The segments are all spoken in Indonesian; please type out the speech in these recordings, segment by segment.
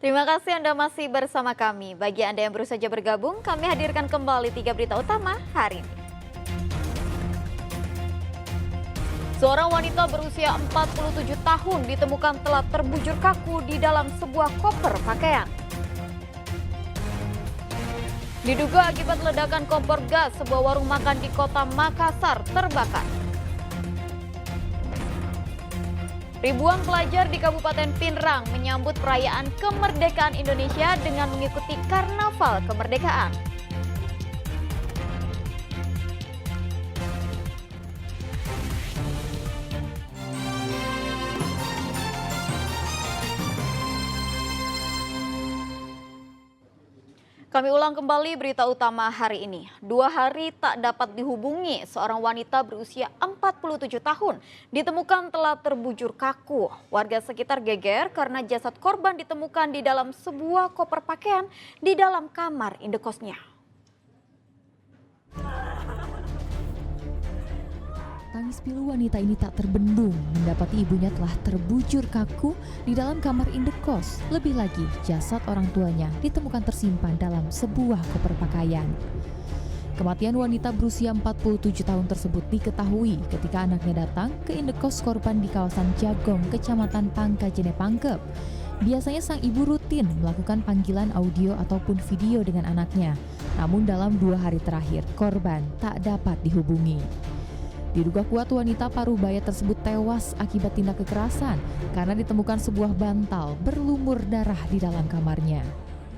Terima kasih Anda masih bersama kami. Bagi Anda yang baru saja bergabung, kami hadirkan kembali 3 berita utama hari ini. Seorang wanita berusia 47 tahun ditemukan telah terbujur kaku di dalam sebuah koper pakaian. Diduga akibat ledakan kompor gas, sebuah warung makan di kota Makassar terbakar. Ribuan pelajar di Kabupaten Pinrang menyambut perayaan kemerdekaan Indonesia dengan mengikuti Karnaval Kemerdekaan. Kami ulang kembali berita utama hari ini. 2 hari tak dapat dihubungi, seorang wanita berusia 47 tahun ditemukan telah terbujur kaku. Warga sekitar geger karena jasad korban ditemukan di dalam sebuah koper pakaian di dalam kamar indekosnya. Tangis pilu wanita ini tak terbendung mendapati ibunya telah terbujur kaku di dalam kamar indekos. Lebih lagi, jasad orang tuanya ditemukan tersimpan dalam sebuah koper pakaian. Kematian wanita berusia 47 tahun tersebut diketahui ketika anaknya datang ke indekos korban di kawasan Jagong, Kecamatan Pangkajene Pangkep. Biasanya sang ibu rutin melakukan panggilan audio ataupun video dengan anaknya. Namun dalam 2 hari terakhir, korban tak dapat dihubungi. Diduga kuat wanita paruh baya tersebut tewas akibat tindak kekerasan karena ditemukan sebuah bantal berlumur darah di dalam kamarnya.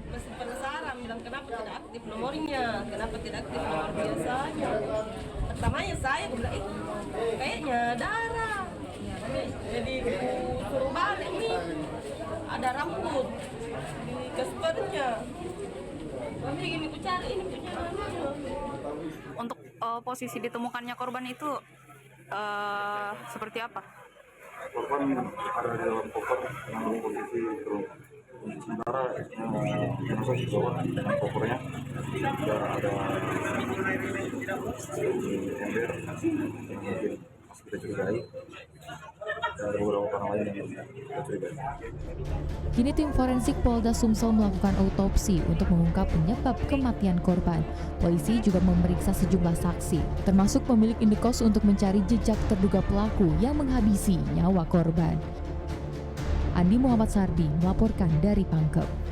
Masih penasaran, bilang kenapa tidak aktif nomornya, kenapa tidak aktif nomor biasanya. Pertamanya saya bilang, kayaknya darah. Jadi suruh balik nih, ada rambut di kaspernya. Nanti gini ku cari ini punya anaknya. Untuk posisi ditemukannya korban itu seperti apa? Korban ada di dalam koper dengan posisi terus sementara jenazah di bawah dengan kopernya sudah ada ember yang mungkin masih kita curigai dan beberapa orang lain yang kita curigai. Kini tim forensik Polda Sumsel melakukan autopsi untuk mengungkap penyebab kematian korban. Polisi juga memeriksa sejumlah saksi, termasuk pemilik indekos untuk mencari jejak terduga pelaku yang menghabisi nyawa korban. Andi Muhammad Sardi melaporkan dari Pangkep.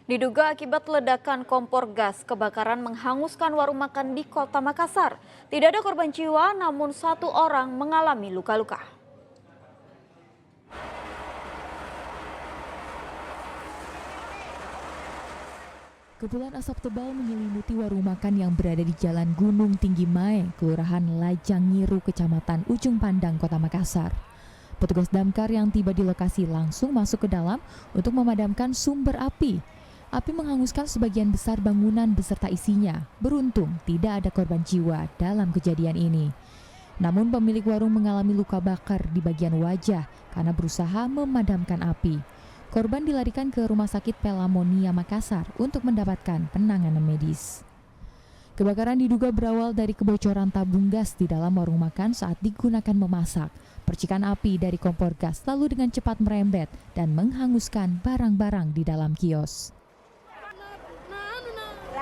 Diduga akibat ledakan kompor gas, kebakaran menghanguskan warung makan di kota Makassar. Tidak ada korban jiwa, namun 1 orang mengalami luka-luka. Kepulan asap tebal menyelimuti warung makan yang berada di Jalan Gunung Tinggi Mae, Kelurahan Lajangiru, Kecamatan Ujung Pandang, Kota Makassar. Petugas damkar yang tiba di lokasi langsung masuk ke dalam untuk memadamkan sumber api. Api menghanguskan sebagian besar bangunan beserta isinya. Beruntung tidak ada korban jiwa dalam kejadian ini. Namun pemilik warung mengalami luka bakar di bagian wajah karena berusaha memadamkan api. Korban dilarikan ke Rumah Sakit Pelamonia Makassar untuk mendapatkan penanganan medis. Kebakaran diduga berawal dari kebocoran tabung gas di dalam warung makan saat digunakan memasak. Percikan api dari kompor gas lalu dengan cepat merembet dan menghanguskan barang-barang di dalam kios.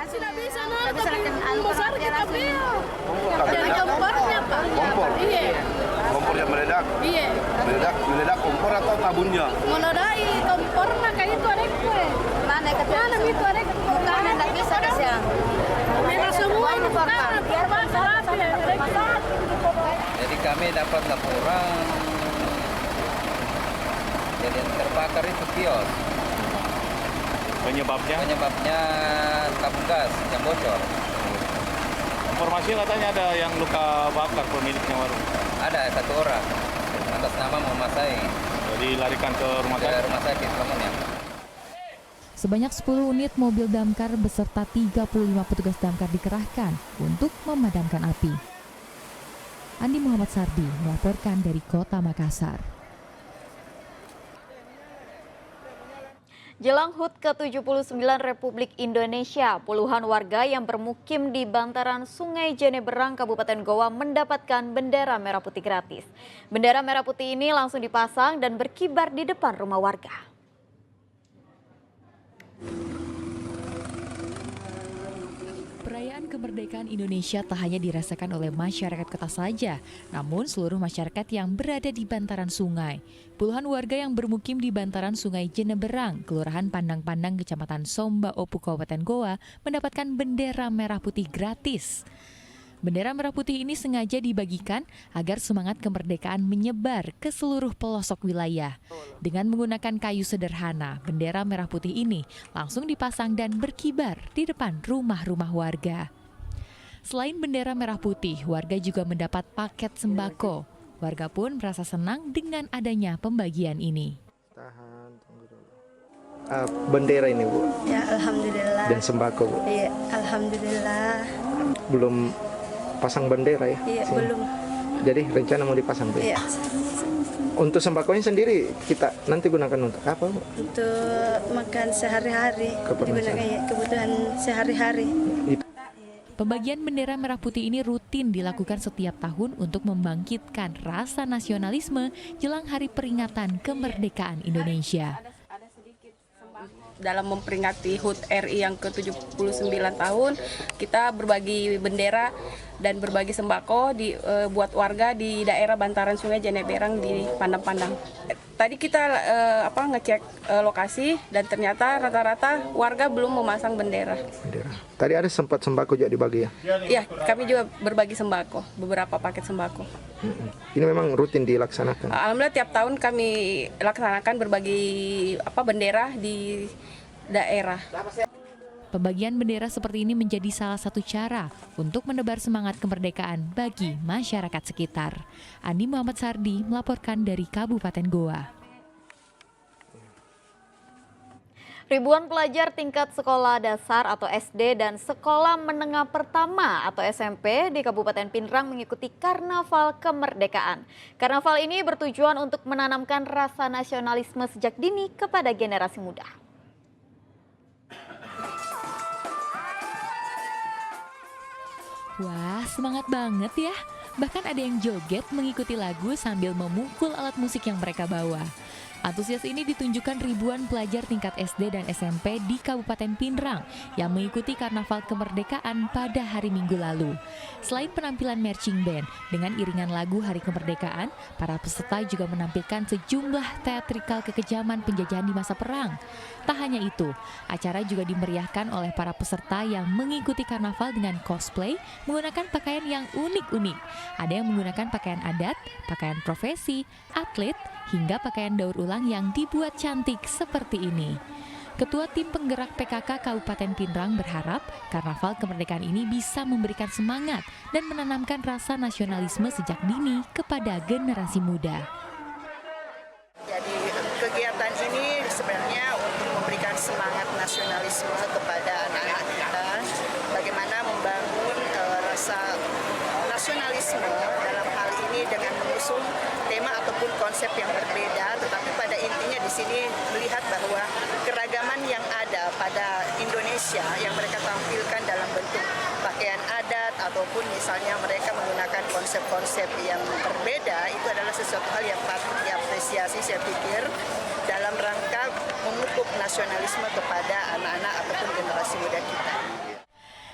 Tidak bisa besar kita beliau. Kompornya Pak. Kompor? Iya. Kompor yang meledak? Iya. Meledak kompor atau tabunnya? Menodai kompor kayak itu ada kue. Mana itu ada bukan tidak bisa siang. Merah semua bukan biar masalah biar. Jadi kami dapat laporan jadi yang terbakar itu kios. Penyebabnya tabung gas yang bocor. Informasi katanya ada yang luka bakar pemiliknya warung. Ada 1 orang atas nama Muhammad Said. Jadi larikan ke rumah sakit. Pelamonia. Sebanyak 10 unit mobil damkar beserta 35 petugas damkar dikerahkan untuk memadamkan api. Andi Muhammad Sardi melaporkan dari Kota Makassar. Jelang HUT ke-79 Republik Indonesia, puluhan warga yang bermukim di bantaran Sungai Jeneberang, Kabupaten Goa mendapatkan bendera merah putih gratis. Bendera merah putih ini langsung dipasang dan berkibar di depan rumah warga. Perayaan kemerdekaan Indonesia tak hanya dirasakan oleh masyarakat kota saja, namun seluruh masyarakat yang berada di bantaran sungai. Puluhan warga yang bermukim di bantaran Sungai Jeneberang, Kelurahan Pandang-Pandang, Kecamatan Somba Opu, Kabupaten Goa, mendapatkan bendera merah putih gratis. Bendera merah putih ini sengaja dibagikan agar semangat kemerdekaan menyebar ke seluruh pelosok wilayah. Dengan menggunakan kayu sederhana, bendera merah putih ini langsung dipasang dan berkibar di depan rumah-rumah warga. Selain bendera merah putih, warga juga mendapat paket sembako. Warga pun merasa senang dengan adanya pembagian ini. Bendera ini, Bu? Ya, alhamdulillah. Dan sembako, Bu? Iya, alhamdulillah. Belum pasang bendera ya? Iya, sini. belum. Jadi rencana mau dipasang, Bu? Iya. Untuk sembakonya sendiri kita nanti gunakan untuk apa, Bu? Untuk makan sehari-hari. Digunakan ya, kebutuhan sehari-hari. Pembagian bendera merah putih ini rutin dilakukan setiap tahun untuk membangkitkan rasa nasionalisme jelang hari peringatan kemerdekaan Indonesia. Dalam memperingati HUT RI yang ke-79 tahun, kita berbagi bendera dan berbagi sembako buat warga di daerah bantaran Sungai Jeneberang di Pandang-Pandang. Tadi kita ngecek lokasi dan ternyata rata-rata warga belum memasang bendera. Tadi ada sempat sembako juga dibagi ya? Iya, kami juga berbagi sembako, beberapa paket sembako. Ini memang rutin dilaksanakan? Alhamdulillah tiap tahun kami laksanakan berbagi bendera di daerah. Pembagian bendera seperti ini menjadi salah satu cara untuk menebar semangat kemerdekaan bagi masyarakat sekitar. Andi Muhammad Sardi melaporkan dari Kabupaten Goa. Ribuan pelajar tingkat sekolah dasar atau SD dan sekolah menengah pertama atau SMP di Kabupaten Pindrang mengikuti Karnaval Kemerdekaan. Karnaval ini bertujuan untuk menanamkan rasa nasionalisme sejak dini kepada generasi muda. Wah, semangat banget ya. Bahkan ada yang joget mengikuti lagu sambil memukul alat musik yang mereka bawa. Antusias ini ditunjukkan ribuan pelajar tingkat SD dan SMP di Kabupaten Pindrang yang mengikuti Karnaval Kemerdekaan pada hari Minggu lalu. Selain penampilan marching band dengan iringan lagu Hari Kemerdekaan, para peserta juga menampilkan sejumlah teatrikal kekejaman penjajahan di masa perang. Tak hanya itu, acara juga dimeriahkan oleh para peserta yang mengikuti karnaval dengan cosplay menggunakan pakaian yang unik-unik. Ada yang menggunakan pakaian adat, pakaian profesi, atlet, hingga pakaian daur ulang yang dibuat cantik seperti ini. Ketua Tim Penggerak PKK Kabupaten Pindrang berharap Karnaval Kemerdekaan ini bisa memberikan semangat dan menanamkan rasa nasionalisme sejak dini kepada generasi muda. Jadi kegiatan ini sebenarnya untuk memberikan semangat nasionalisme kepada anak-anak kita, bagaimana membangun rasa nasionalisme dalam hal ini dengan mengusung tema ataupun konsep yang berbeda, tetapi pada intinya di sini melihat bahwa keragaman yang ada pada Indonesia yang mereka tampilkan dalam bentuk pakaian adat ataupun misalnya mereka menggunakan konsep-konsep yang berbeda, itu adalah sesuatu hal yang patut diapresiasi saya pikir dalam rangka memupuk nasionalisme kepada anak-anak ataupun generasi muda kita.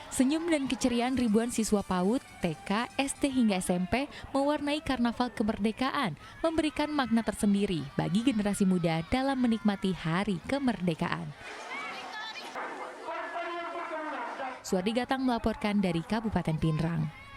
Senyum dan keceriaan ribuan siswa PAUD, TK, SD hingga SMP mewarnai Karnaval Kemerdekaan, memberikan makna tersendiri bagi generasi muda dalam menikmati Hari Kemerdekaan. Suardi Gatang melaporkan dari Kabupaten Pindrang.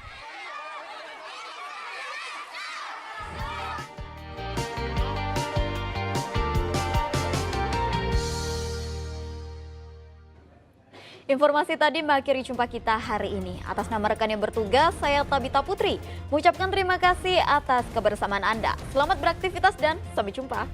Informasi tadi mengakhiri jumpa kita hari ini. Atas nama rekan yang bertugas, saya Tabita Putri mengucapkan terima kasih atas kebersamaan Anda. Selamat beraktivitas dan sampai jumpa.